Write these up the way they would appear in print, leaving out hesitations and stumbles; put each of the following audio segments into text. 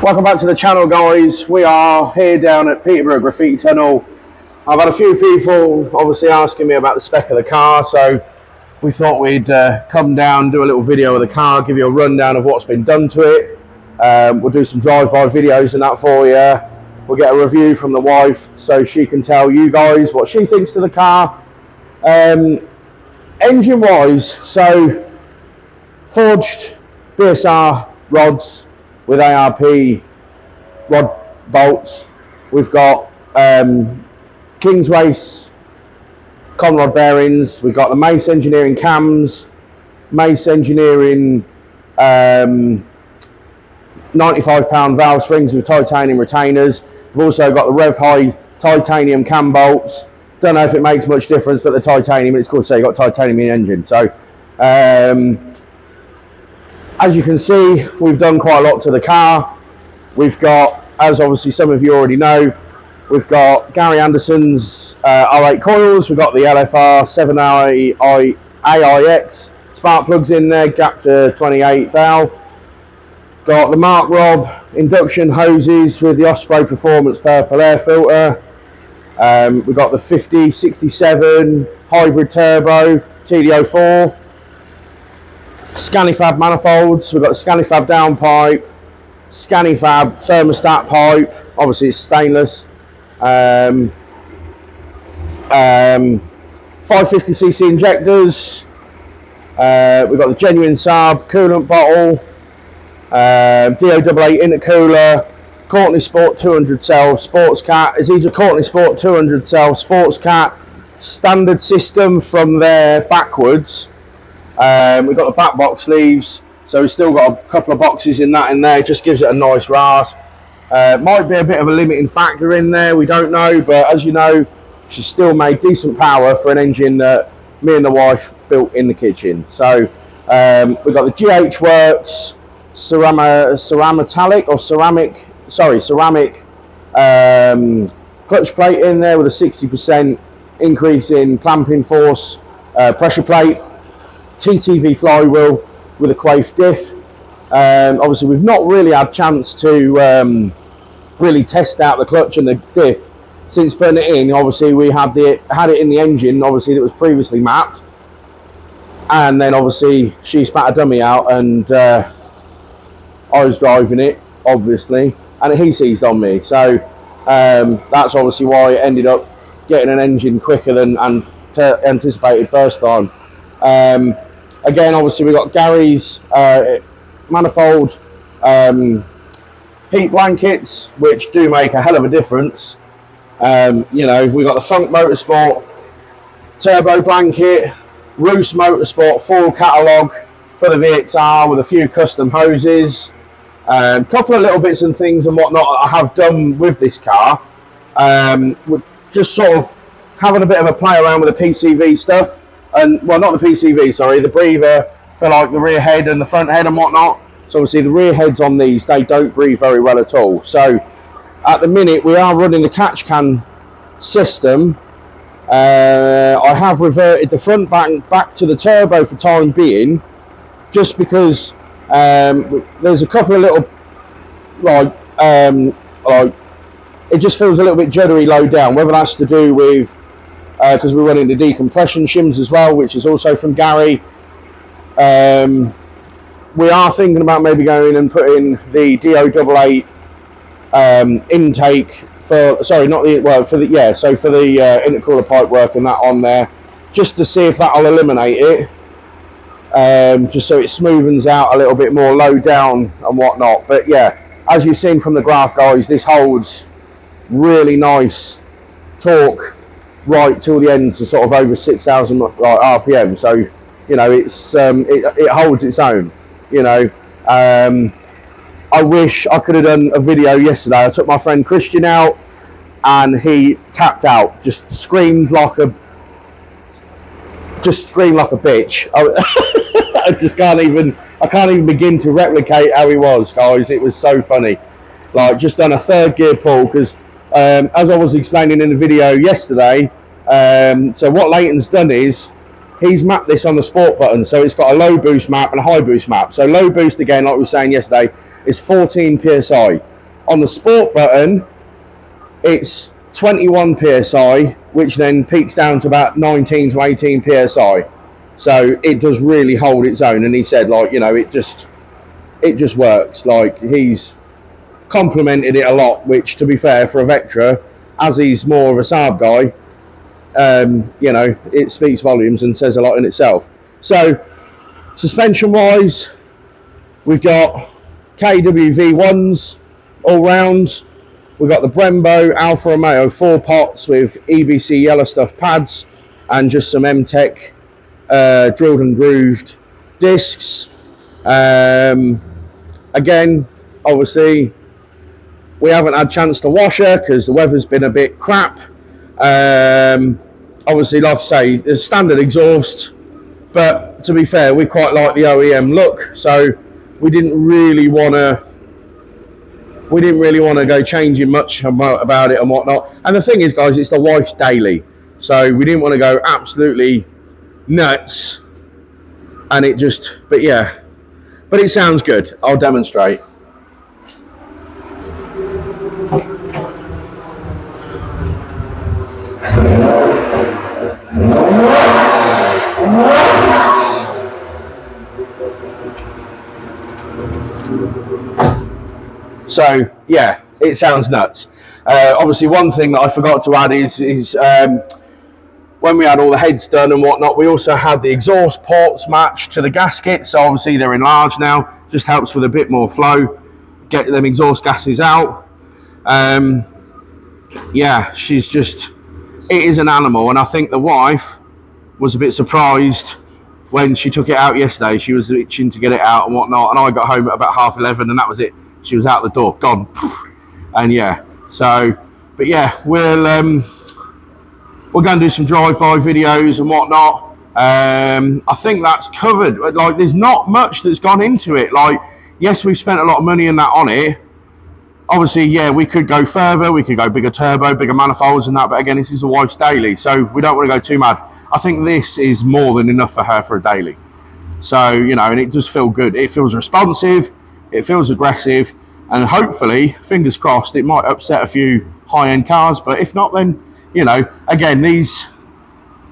Welcome back to the channel, guys. We are here down at Peterborough Graffiti Tunnel. I've had a few people obviously asking me about the spec of the car, so we thought we'd come down, do a little video of the car, give you a rundown of what's been done to it. We'll do some drive-by videos and that for you. We'll get a review from the wife so she can tell you guys what she thinks to the car. Engine-wise, so forged BSR rods with ARP rod bolts. We've got King's Race conrod bearings. We've got the Mace Engineering cams, Mace Engineering 95-pound valve springs with titanium retainers. We've also got the Rev High titanium cam bolts. Don't know if it makes much difference, but the titanium, it's good to say, got titanium in the engine. So as you can see, we've done quite a lot to the car. We've got, as obviously some of you already know, we've got Gary Anderson's R8 coils. We've got the LFR 7i AIX spark plugs in there, gap to 28 valve. Got the Mark Rob induction hoses with the Osprey Performance purple air filter. We've got the 5067 hybrid turbo TD04. Scanifab manifolds. We've got the Scanifab downpipe, Scanifab thermostat pipe, obviously it's stainless. 550cc injectors. We've got the genuine Saab coolant bottle, DO88 intercooler, Courtney Sport 200 cell sports cat. Is either Courtney Sport 200 cell sports cat standard system from there backwards. We've got the back box sleeves, so we've still got a couple of boxes in there. It just gives it a nice rasp. Might be a bit of a limiting factor in there, we don't know, but as you know, she's still made decent power for an engine that me and the wife built in the kitchen. So we've got the GH Works ceramic clutch plate in there with a 60% increase in clamping force, pressure plate, TTV flywheel with a Quaife diff. Obviously we've not really had chance to really test out the clutch and the diff since putting it in. Obviously we had it in the engine, obviously that was previously mapped, and then obviously she spat a dummy out and I was driving it obviously and he seized on me, so that's obviously why it ended up getting an engine quicker than anticipated first time. Again, obviously we've got Gary's manifold heat blankets, which do make a hell of a difference. You know, we've got the Funk Motorsport turbo blanket, Roos Motorsport full catalogue for the VXR with a few custom hoses, a couple of little bits and things and whatnot I have done with this car. We're just sort of having a bit of a play around with the PCV stuff. And well, not the PCV, sorry, the breather for like the rear head and the front head and whatnot. So obviously the rear heads on these, they don't breathe very well at all. So at the minute we are running the catch can system. I have reverted the front back to the turbo for time being, just because there's a couple of little like it just feels a little bit juddery low down, whether that's to do with because we're running the decompression shims as well, which is also from Gary. We are thinking about maybe going and putting the DO88 intake for the intercooler pipe work and that on there, just to see if that'll eliminate it, just so it smoothens out a little bit more low down and whatnot. But yeah, as you've seen from the graph, guys, this holds really nice torque right till the end to sort of over 6,000 RPM. So you know, it's it holds its own. You know, I wish I could have done a video yesterday. I took my friend Christian out and he tapped out, just screamed like a bitch. I can't even begin to replicate how he was, guys. It was so funny. Like, just done a third gear pull because as I was explaining in the video yesterday, so what Leighton's done is he's mapped this on the sport button, so it's got a low boost map and a high boost map. So low boost, again, like we were saying yesterday, is 14 psi. On the sport button, it's 21 psi, which then peaks down to about 19 to 18 psi. So it does really hold its own. And he said, like, you know, it just works. Like, he's complimented it a lot, which, to be fair, for a Vectra, as he's more of a Saab guy, you know, it speaks volumes and says a lot in itself. So suspension wise, we've got KWV1s all round. We've got the Brembo Alfa Romeo 4 pots with EBC yellow stuff pads and just some M-Tech drilled and grooved discs. Again, obviously, we haven't had a chance to wash her because the weather's been a bit crap. Obviously, like I say, there's standard exhaust, but to be fair, we quite like the OEM look, so we didn't really want to go changing much about it and whatnot. And the thing is, guys, it's the wife's daily, so we didn't want to go absolutely nuts. And it just, but yeah, but it sounds good. I'll demonstrate. So yeah, it sounds nuts. Obviously, one thing that I forgot to add is when we had all the heads done and whatnot, we also had the exhaust ports matched to the gaskets. So obviously they're enlarged now. Just helps with a bit more flow, get them exhaust gases out. Yeah, she's just, it is an animal, and I think the wife was a bit surprised when she took it out yesterday. She was itching to get it out and whatnot, and I got home at about 11:30, and that was it. She was out the door, gone. And yeah, so, but yeah, we're going to do some drive-by videos and whatnot. I think that's covered. Like, there's not much that's gone into it. Like, yes, we've spent a lot of money and that on it. Obviously, yeah, we could go further. We could go bigger turbo, bigger manifolds and that. But again, this is a wife's daily, so we don't want to go too mad. I think this is more than enough for her for a daily. So, you know, and it does feel good. It feels responsive. It feels aggressive. And hopefully, fingers crossed, it might upset a few high-end cars. But if not, then, you know, again, these,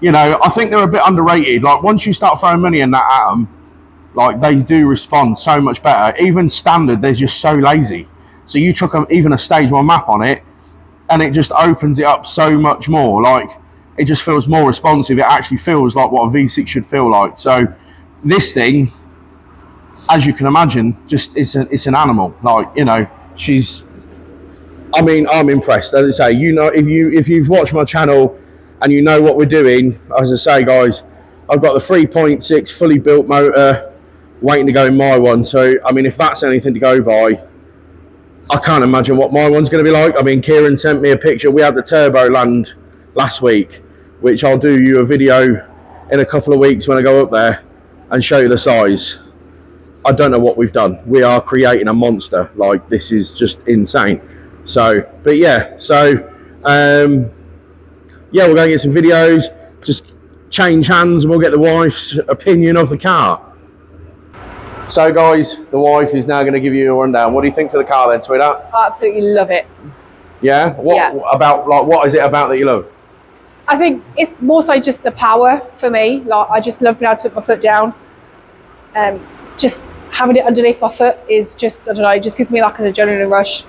you know, I think they're a bit underrated. Like, once you start throwing money in that at them, like, they do respond so much better. Even standard, they're just so lazy. So you chuck even a stage 1 map on it, and it just opens it up so much more. Like, it just feels more responsive. It actually feels like what a V6 should feel like. So this thing, as you can imagine, just it's an animal. Like, you know, she's, I mean, I'm impressed. As I say, you know, if you've watched my channel and you know what we're doing, as I say, guys, I've got the 3.6 fully built motor waiting to go in my one. So, I mean, if that's anything to go by, I can't imagine what my one's going to be like. I mean, Kieran sent me a picture. We had the Turbo Land last week, which I'll do you a video in a couple of weeks when I go up there and show you the size. I don't know what we've done. We are creating a monster. Like, this is just insane. So, but yeah, so, yeah, we're going to get some videos, just change hands, and we'll get the wife's opinion of the car. So, guys, the wife is now going to give you a rundown. What do you think to the car then, sweetheart? I absolutely love it. Yeah? What about, like, what is it about that you love? I think it's more so just the power for me. Like, I just love being able to put my foot down. Just having it underneath my foot is just, I don't know, it just gives me like an adrenaline rush.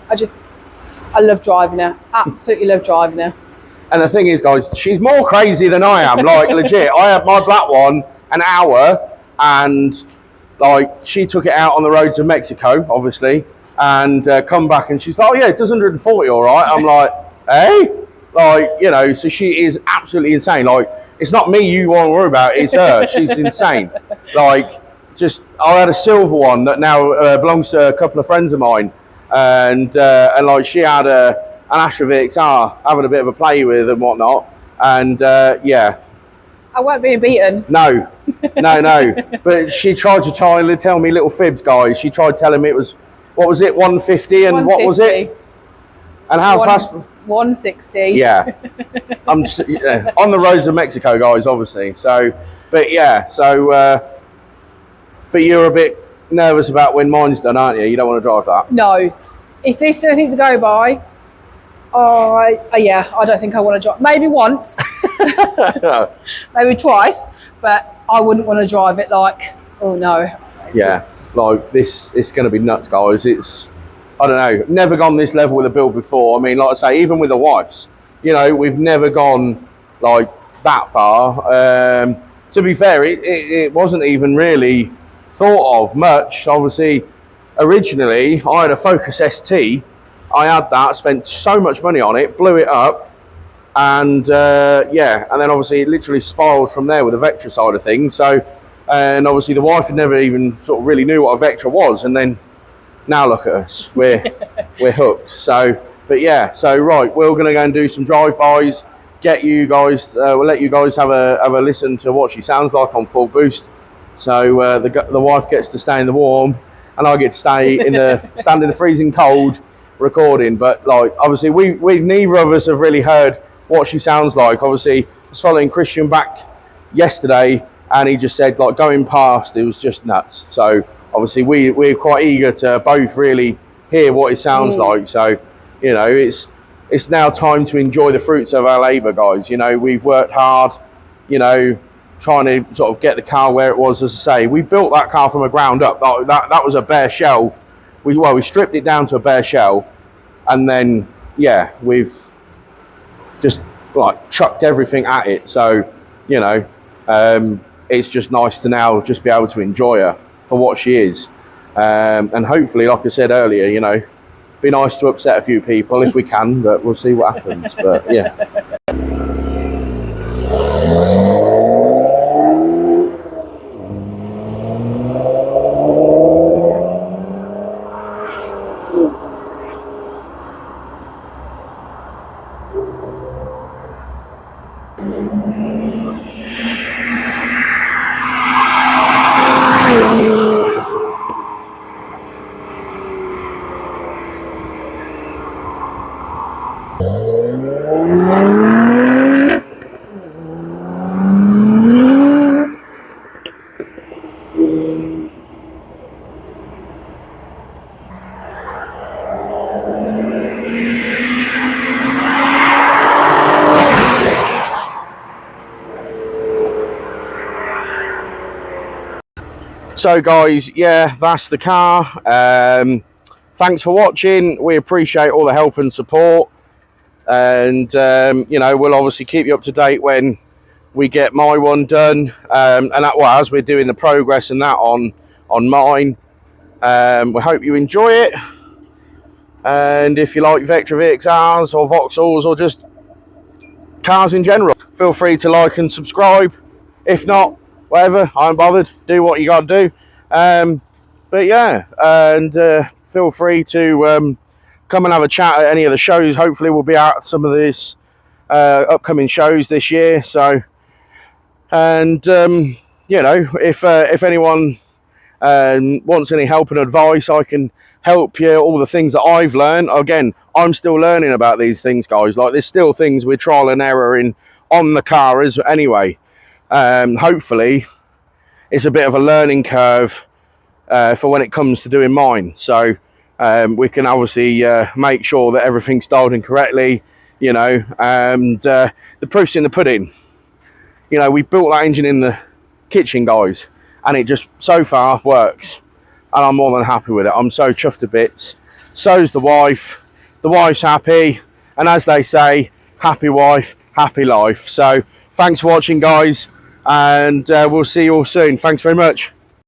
I love driving her. Absolutely love driving her. And the thing is, guys, she's more crazy than I am. Like, legit. I had my black one an hour, and like, she took it out on the roads of Mexico, obviously, and come back, and she's like, oh yeah, it does 140 all right. I'm like, hey? Like, you know, so she is absolutely insane. Like, it's not me you want to worry about, it's her. She's insane. Like, just, I had a silver one that now belongs to a couple of friends of mine, and like, she had an Vectra Vxr having a bit of a play with and whatnot, and yeah. I weren't being beaten. No, no. But she tried to tell me little fibs, guys. She tried telling me it was, what was it, 150, and 150. What was it? And how fast? 160. Yeah. I'm on the roads of Mexico, guys, obviously. So, but yeah, so, but you're a bit nervous about when mine's done, aren't you? You don't want to drive that. No. if there's anything to go by, yeah, I don't think I want to drive. Maybe once, maybe twice, but I wouldn't want to drive it like, oh no. Yeah, like this, it's going to be nuts, guys. It's, I don't know, never gone this level with a build before. I mean, like I say, even with the wife's, you know, we've never gone like that far. To be fair, it wasn't even really thought of much. Obviously, originally I had a Focus ST. I had that, spent so much money on it, blew it up, and yeah, and then obviously it literally spiraled from there with the Vectra side of things. So, and obviously the wife had never even sort of really knew what a Vectra was, and then now look at us, we're hooked. So, but yeah, so right, we're going to go and do some drive-bys. Get you guys, we'll let you guys have a listen to what she sounds like on full boost. So the wife gets to stay in the warm, and I get to stay in the stand in the freezing cold recording. But like, obviously, we neither of us have really heard what she sounds like. Obviously, I was following Christian back yesterday, and he just said like going past, it was just nuts. So obviously, we're quite eager to both really hear what it sounds like. So you know, it's now time to enjoy the fruits of our labour, guys. You know, we've worked hard, you know, trying to sort of get the car where it was. As I say, we built that car from the ground up. That was a bare shell. We stripped it down to a bare shell, and then yeah, we've just like chucked everything at it. So you know, it's just nice to now just be able to enjoy her for what she is, and hopefully, like I said earlier, you know, be nice to upset a few people if we can, but we'll see what happens. But yeah. So guys, yeah, that's the car. Thanks for watching. We appreciate all the help and support, and you know, we'll obviously keep you up to date when we get my one done, and that, well, as we're doing the progress and that on mine. We hope you enjoy it, and if you like Vectra Vxrs or Vauxhalls or just cars in general, feel free to like and subscribe. If not, whatever, I'm bothered, do what you gotta do. But yeah, and feel free to come and have a chat at any of the shows. Hopefully we'll be out at some of this upcoming shows this year. So, and you know, if anyone wants any help and advice, I can help you. All the things that I've learned, again, I'm still learning about these things, guys. Like, there's still things we're trial and error in on the car as anyway. Hopefully it's a bit of a learning curve for when it comes to doing mine, so we can obviously make sure that everything's dialed in correctly, you know, and the proof's in the pudding. You know, we built that engine in the kitchen, guys, and it just so far works, and I'm more than happy with it. I'm so chuffed to bits. So's the wife. The wife's happy, and as they say, happy wife, happy life. So thanks for watching, guys, and we'll see you all soon. Thanks very much.